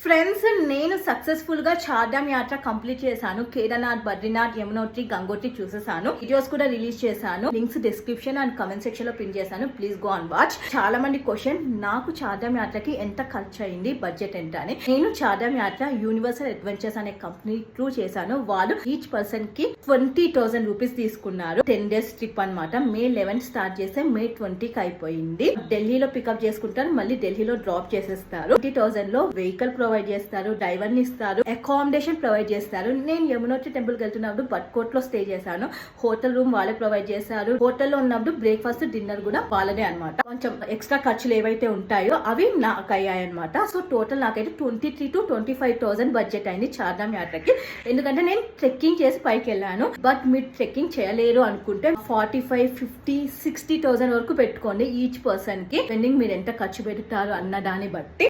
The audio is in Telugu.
ఫ్రెండ్స్, నేను సక్సెస్ఫుల్ గా చార్ధామ్ యాత్ర కంప్లీట్ చేశాను. కేదార్నాథ్, బద్రీనాథ్, యమునోత్రి, గంగోత్రి చూసేసాను. వీడియోస్ కూడా రిలీజ్ చేశాను. Links description and comment section లో పిన్ చేశాను. Please go and watch. చాలా మంది క్వశ్చన్, నాకు చార్ధామ్ యాత్రకి ఎంత ఖర్చు అయింది, బడ్జెట్ ఎంత అని. నేను చార్ధామ్ యాత్ర యూనివర్సల్ అడ్వెంచర్స్ అనే కంపెనీ త్రూ చేశాను. వాళ్ళు ఈచ్ పర్సన్ కి 20,000 రూపీస్ తీసుకున్నారు. 10 days ట్రిప్ అనమాట. మే 11 స్టార్ట్ చేస్తే మే 20కి అయిపోయింది. ఢిల్లీలో పికప్ చేసుకుంటారు, మళ్ళీ ఢిల్లీలో డ్రాప్ చేసేస్తారు. 20,000 లో వెహికల్ ప్రొవైడ్ చేస్తారు, డ్రైవర్ ని ఇస్తారు, అకామిడేషన్ ప్రొవైడ్ చేస్తారు. నేను యమునోత్రి టెంపుల్ కి వెళ్తున్నప్పుడు బట్కోట్ లో స్టే చేశాను. హోటల్ రూమ్ వాళ్ళే ప్రొవైడ్ చేశారు. హోటల్లో ఉన్నప్పుడు బ్రేక్ఫాస్ట్, డిన్నర్ కూడా వాళ్ళదే అనమాట. కొంచెం ఎక్స్ట్రా ఖర్చులు ఏవైతే ఉంటాయో అవి నాకు అయ్యాయి అనమాట. సో టోటల్ నాకైతే 23,000 to 25,000 బడ్జెట్ అయింది చార్ధామ్ యాత్రకి. ఎందుకంటే నేను ట్రెక్కింగ్ చేసి పైకి వెళ్ళాను. బట్ మీరు ట్రెక్కింగ్ చేయలేరు అనుకుంటే 45, 50, 60,000 వరకు పెట్టుకోండి ఈచ్ పర్సన్ కి. పెండింగ్ మీరు ఎంత ఖర్చు పెడతారు అన్న దాన్ని బట్టి.